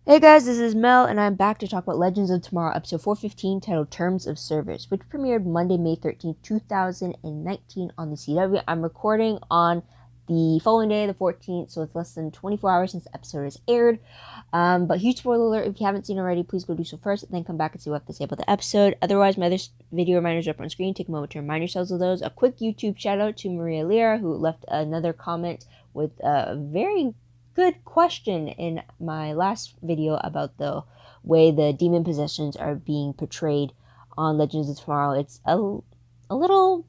Hey guys, this is Mel, and I'm back to talk about Legends of Tomorrow, episode 415, titled Terms of Service, which premiered Monday, May 13th, 2019 on the CW. I'm recording on the following day, the 14th, so it's less than 24 hours since the episode is aired. But huge spoiler alert, if you haven't seen already, please go do so first, and then come back and see what I have to say about the episode. Otherwise, my other video reminders are up on screen. Take a moment to remind yourselves of those. A quick YouTube shout out to Maria Lira, who left another comment with a very good question in my last video about the way the demon possessions are being portrayed on Legends of Tomorrow. It's a little,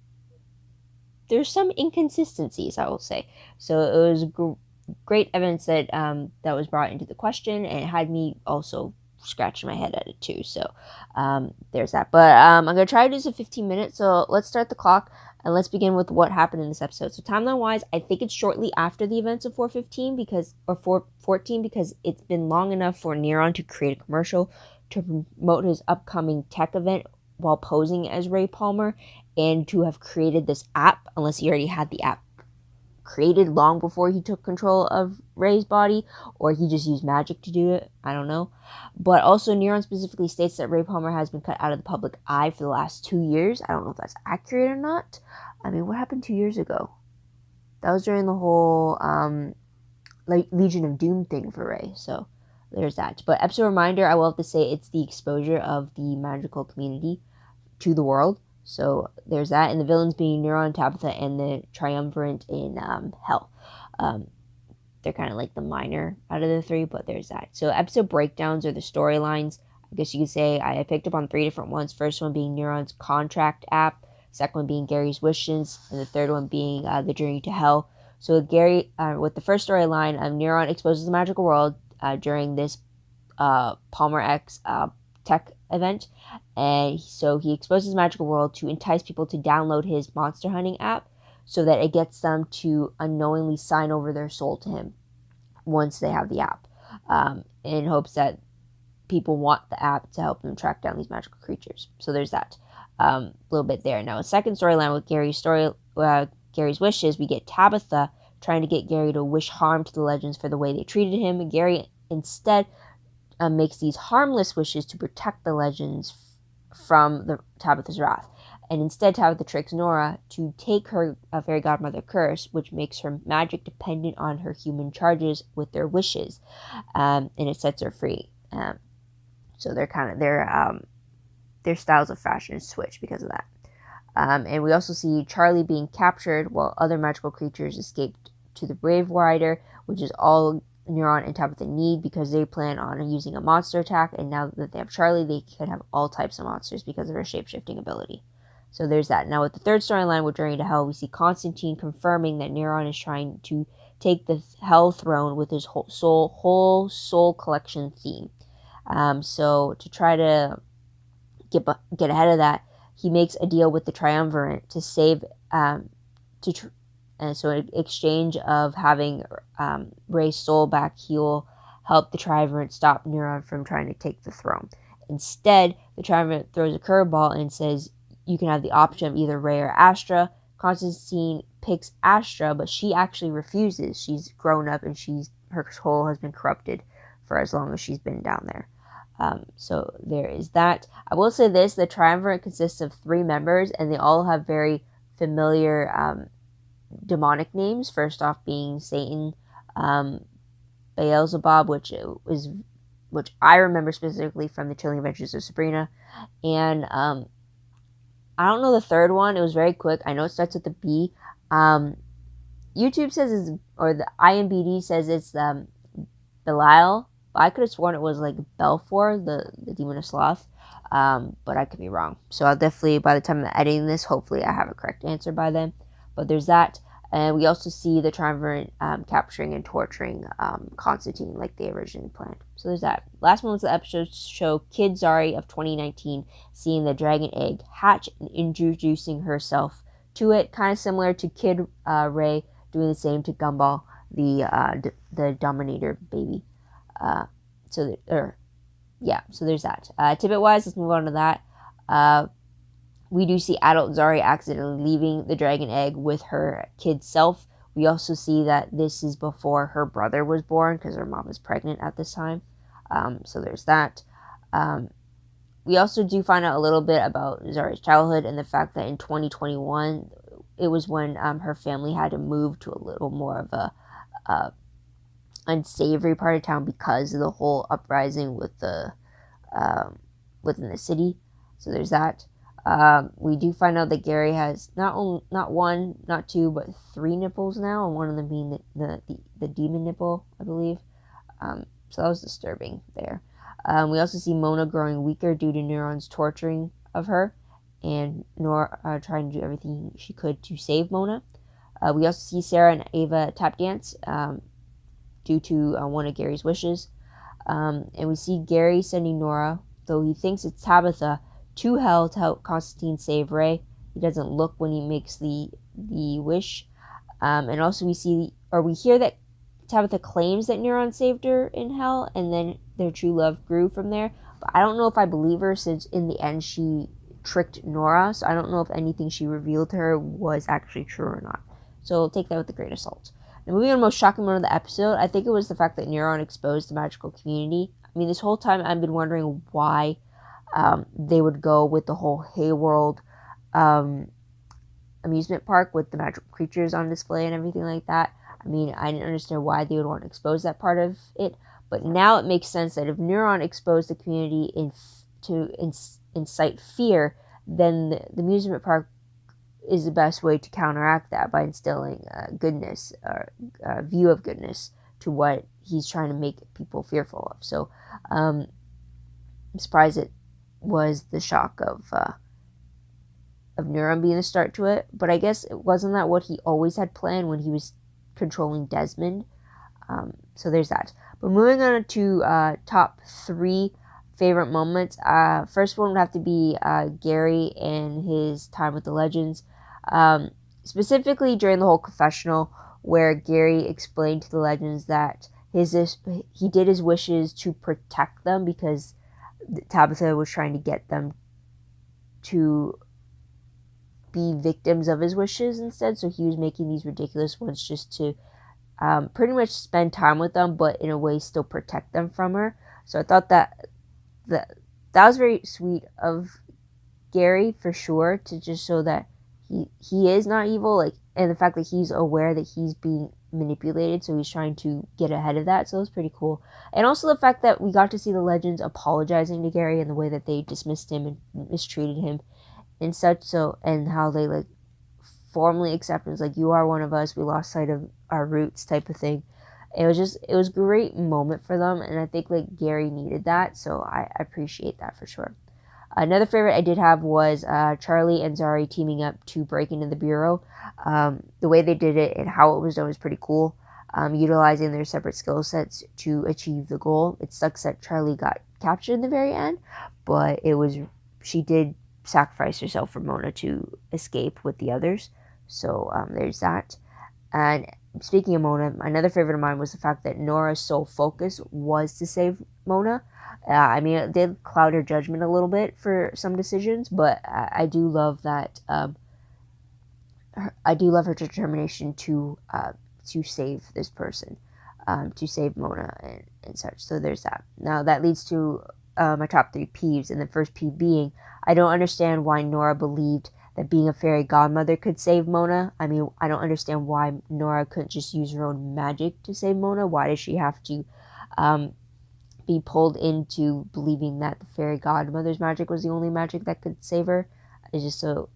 there's some inconsistencies, I will say. So it was great evidence that that was brought into the question, and it had me also scratching my head at it too. So there's that. But I'm gonna try to do this in 15 minutes. So let's start the clock. And let's begin with what happened in this episode. So timeline-wise, I think it's shortly after the events of 415 or 414 because it's been long enough for Neron to create a commercial to promote his upcoming tech event while posing as Ray Palmer and to have created this app, unless he already had the app created long before he took control of Ray's body, or he just used magic to do it. I don't know. But also, Neron specifically states that Ray Palmer has been cut out of the public eye for the last 2 years. I don't know if that's accurate or not. I mean, what happened 2 years ago? That was during the whole Legion of Doom thing for Ray. So there's that. But episode reminder, I will have to say it's the exposure of the magical community to the world. So there's that, and the villains being Neuron, Tabitha, and the Triumvirate in Hell. They're kind of like the minor out of the three, but there's that. So episode breakdowns are the storylines. I guess you could say I picked up on 3 different ones. First one being Neuron's contract app, second one being Gary's wishes, and the third one being the journey to hell. So Gary, with the first storyline, Neuron exposes the magical world during this Palmer X tech event, and so he exposes the magical world to entice people to download his monster hunting app so that it gets them to unknowingly sign over their soul to him once they have the app, in hopes that people want the app to help them track down these magical creatures. So there's that little bit there. Now, a second storyline with Gary's wishes, we get Tabitha trying to get Gary to wish harm to the legends for the way they treated him, and Gary instead makes these harmless wishes to protect the legends from Tabitha's wrath. And instead, Tabitha tricks Nora to take her fairy godmother curse, which makes her magic dependent on her human charges with their wishes, and it sets her free. So they're kind of their styles of fashion switch because of that. And we also see Charlie being captured while other magical creatures escaped to the Brave Rider, which is all Neuron and Tabitha need because they plan on using a monster attack, and now that they have Charlie, they could have all types of monsters because of her shape-shifting ability. So there's that. Now with the third storyline with Journey to Hell, we see Constantine confirming that Neuron is trying to take the Hell throne with his whole soul collection theme. So to try to get ahead of that, he makes a deal with the Triumvirate to save and so in exchange of having Ray's soul back, he'll help the Triumvirate stop Neuron from trying to take the throne. Instead, the Triumvirate throws a curveball and says you can have the option of either Ray or Astra. Constantine picks Astra, but she actually refuses. She's grown up and her soul has been corrupted for as long as she's been down there. So there is that. I will say this, the Triumvirate consists of 3 members, and they all have very familiar demonic names. First off being Satan, Beelzebub, which I remember specifically from the Chilling Adventures of Sabrina, and I don't know the third one. It was very quick. I know it starts with the B. YouTube says or the IMBD says it's Belial. I could have sworn it was like Belfor, the demon of sloth, but I could be wrong. So I'll definitely, by the time I'm editing this, hopefully I have a correct answer by then. But there's that. And we also see the Triumvirate capturing and torturing Constantine like they originally planned. So there's that. Last moments of the episode show Kid Zari of 2019 seeing the dragon egg hatch and introducing herself to it. Kind of similar to Kid Ray doing the same to Gumball, the Dominator baby. So there's that. Tidbit-wise, let's move on to that. We do see adult Zari accidentally leaving the dragon egg with her kid self. We also see that this is before her brother was born because her mom is pregnant at this time. So there's that. We also do find out a little bit about Zari's childhood and the fact that in 2021, it was when her family had to move to a little more of a unsavory part of town because of the whole uprising with the within the city. So there's that. We do find out that Gary has not one, not two, but 3 nipples now, and one of them being the demon nipple, I believe. So that was disturbing there. We also see Mona growing weaker due to Neuron's torturing of her, and Nora trying to do everything she could to save Mona. We also see Sarah and Ava tap dance due to one of Gary's wishes. And we see Gary sending Nora, though he thinks it's Tabitha, to hell to help Constantine save Ray. He doesn't look when he makes the wish. And also we hear that Tabitha claims that Neuron saved her in hell, and then their true love grew from there. But I don't know if I believe her, since in the end she tricked Nora, so I don't know if anything she revealed to her was actually true or not. So take that with a grain of salt. Now, moving on to the most shocking moment of the episode, I think it was the fact that Neuron exposed the magical community. I mean, this whole time I've been wondering why they would go with the whole Hayworld amusement park with the magical creatures on display and everything like that. I mean, I didn't understand why they would want to expose that part of it, but now it makes sense that if Neuron exposed the community to incite fear, then the amusement park is the best way to counteract that by instilling goodness, or a view of goodness to what he's trying to make people fearful of. So I'm surprised it was the shock of Neuron being the start to it, but I guess it wasn't that what he always had planned when he was controlling Desmond. So there's that. But moving on to top 3 favorite moments. First one would have to be Gary and his time with the Legends. Specifically during the whole confessional, where Gary explained to the Legends that he did his wishes to protect them because Tabitha was trying to get them to be victims of his wishes instead. So he was making these ridiculous ones just to pretty much spend time with them, but in a way still protect them from her. So I thought that was very sweet of Gary, for sure, to just show that he is not evil, like, and the fact that he's aware that he's being manipulated, so he's trying to get ahead of that. So it was pretty cool. And also the fact that we got to see the Legends apologizing to Gary and the way that they dismissed him and mistreated him and such, so, and how they like formally accept him as like, you are one of us, we lost sight of our roots type of thing. It was a great moment for them, and I think like Gary needed that, so I appreciate that for sure. Another favorite I did have was Charlie and Zari teaming up to break into the bureau. The way they did it and how it was done was pretty cool, utilizing their separate skill sets to achieve the goal. It sucks that Charlie got captured in the very end, but she did sacrifice herself for Mona to escape with the others. So there's that. And speaking of Mona, another favorite of mine was the fact that Nora's sole focus was to save Mona. I mean, it did cloud her judgment a little bit for some decisions, but I do love that. I do love her determination to save this person, to save Mona and such. So there's that. Now that leads to my top 3 peeves, and the first peeve being, I don't understand why Nora believed that being a fairy godmother could save Mona. I mean, I don't understand why Nora couldn't just use her own magic to save Mona. Why does she have to be pulled into believing that the fairy godmother's magic was the only magic that could save her? It's just so,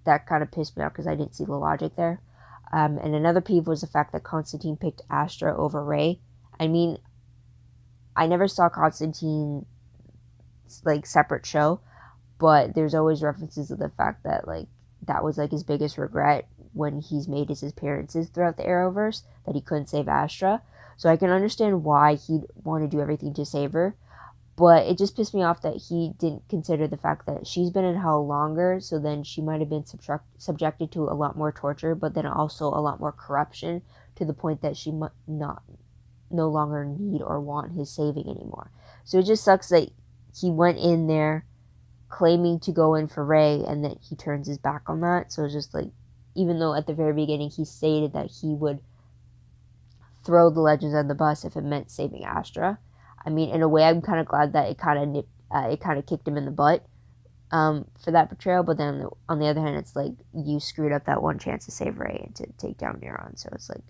that kind of pissed me off because I didn't see the logic there. And another peeve was the fact that Constantine picked Astra over Ray. I mean, I never saw Constantine's like separate show, but there's always references to the fact that like that was like his biggest regret when he's made his appearances throughout the Arrowverse, that he couldn't save Astra. So I can understand why he'd want to do everything to save her, but it just pissed me off that he didn't consider the fact that she's been in hell longer, so then she might have been subjected to a lot more torture, but then also a lot more corruption, to the point that she might no longer need or want his saving anymore. So it just sucks that he went in there claiming to go in for Ray, and that he turns his back on that. So it's just like, even though at the very beginning he stated that he would throw the Legends on the bus if it meant saving Astra, I mean, in a way, I'm kind of glad that it kind of kicked him in the butt for that betrayal. But then on the other hand, it's like you screwed up that one chance to save Ray and to take down Neuron. So it's like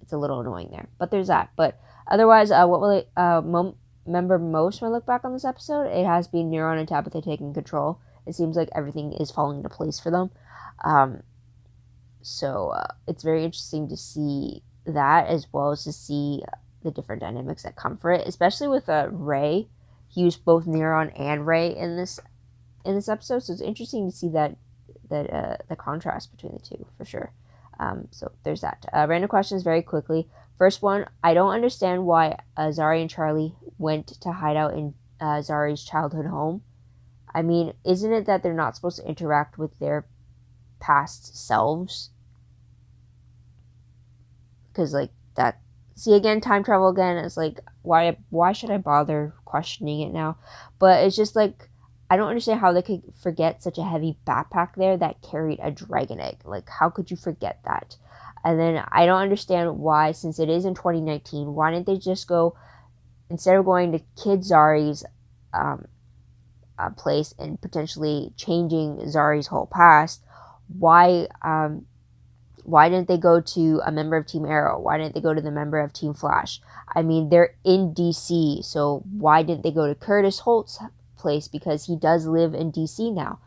it's a little annoying there. But there's that. But otherwise, what will I remember most when I look back on this episode? It has been Neuron and Tabitha taking control. It seems like everything is falling into place for them. So it's very interesting to see that, as well as to see the different dynamics that come for it, especially with Ray. He used both Neuron and Ray in this episode, so it's interesting to see that the contrast between the two for sure. So there's that. Random questions very quickly. First one, I don't understand why Zari and Charlie went to hide out in Zari's childhood home. I mean, isn't it that they're not supposed to interact with their past selves? Because like that, see again, time travel again. It's like why should I bother questioning it now? But it's just like I don't understand how they could forget such a heavy backpack there that carried a dragon egg. Like how could you forget that? And then I don't understand why, since it is in 2019, why didn't they just go, instead of going to Kid Zari's place and potentially changing Zari's whole past, why didn't they go to a member of Team Arrow? Why didn't they go to the member of Team Flash? I mean, they're in DC, so why didn't they go to Curtis Holt's place? Because he does live in DC now.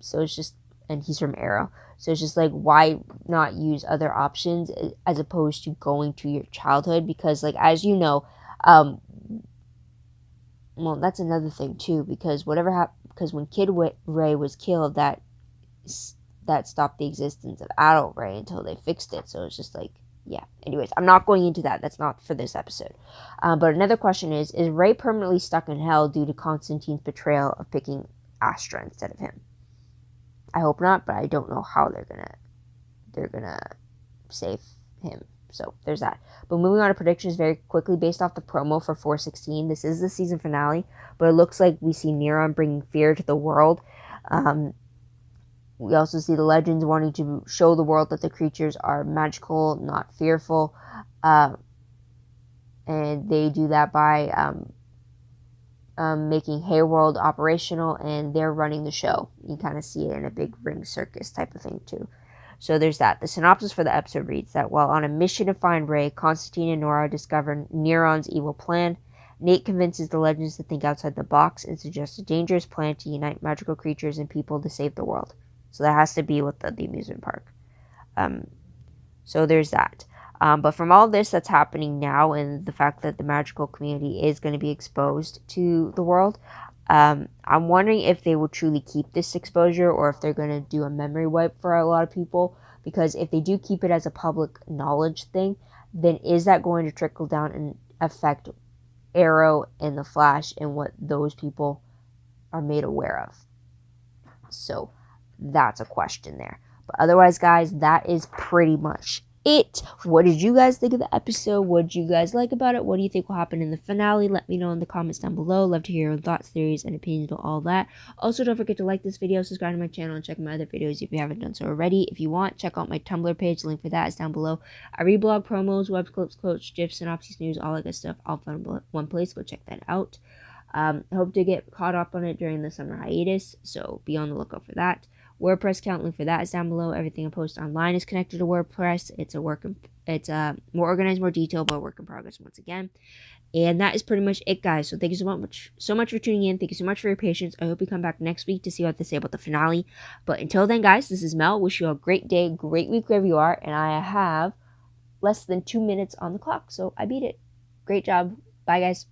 So it's just, and he's from Arrow. So it's just like, why not use other options as opposed to going to your childhood? Because like, as you know, well, that's another thing too, because whatever happened, because when Kid Ray was killed, that stopped the existence of adult Ray until they fixed it. So it's just like, yeah. Anyways, I'm not going into that. That's not for this episode. But another question is Ray permanently stuck in hell due to Constantine's betrayal of picking Astra instead of him? I hope not, but I don't know how they're gonna save him. So there's that. But moving on to predictions very quickly, based off the promo for 416, this is the season finale, but it looks like we see Neuron bringing fear to the world. We also see the Legends wanting to show the world that the creatures are magical, not fearful. And they do that by making Hayworld operational, and they're running the show. You kind of see it in a big ring circus type of thing too. So there's that. The synopsis for the episode reads that while on a mission to find Ray, Constantine and Nora discover Neuron's evil plan. Nate convinces the Legends to think outside the box and suggests a dangerous plan to unite magical creatures and people to save the world. So that has to be with the amusement park. So there's that. But from all this that's happening now, and the fact that the magical community is going to be exposed to the world, I'm wondering if they will truly keep this exposure, or if they're going to do a memory wipe for a lot of people. Because if they do keep it as a public knowledge thing, then is that going to trickle down and affect Arrow and the Flash and what those people are made aware of? So that's a question there. But otherwise, guys, that is pretty much it. What did you guys think of the episode? What did you guys like about it? What do you think will happen in the finale? Let me know in the comments down below. Love to hear your thoughts, theories, and opinions about all that. Also, don't forget to like this video, subscribe to my channel, and check my other videos if you haven't done so already. If you want, check out my Tumblr page. Link for that is down below. I read blog promos, web clips, quotes, gifs, synopses, news, all that good stuff, all found in one place. Go check that out. I hope to get caught up on it during the summer hiatus, so be on the lookout for that. WordPress account, link for that is down below. Everything I post online is connected to WordPress. It's more organized, more detailed, but work in progress once again. And that is pretty much it, guys. So thank you so much for tuning in. Thank you so much for your patience. I hope you come back next week to see what they say about the finale. But until then, guys, this is Mel. Wish you a great day, great week wherever you are. And I have less than 2 minutes on the clock, so I beat it. Great job. Bye, guys.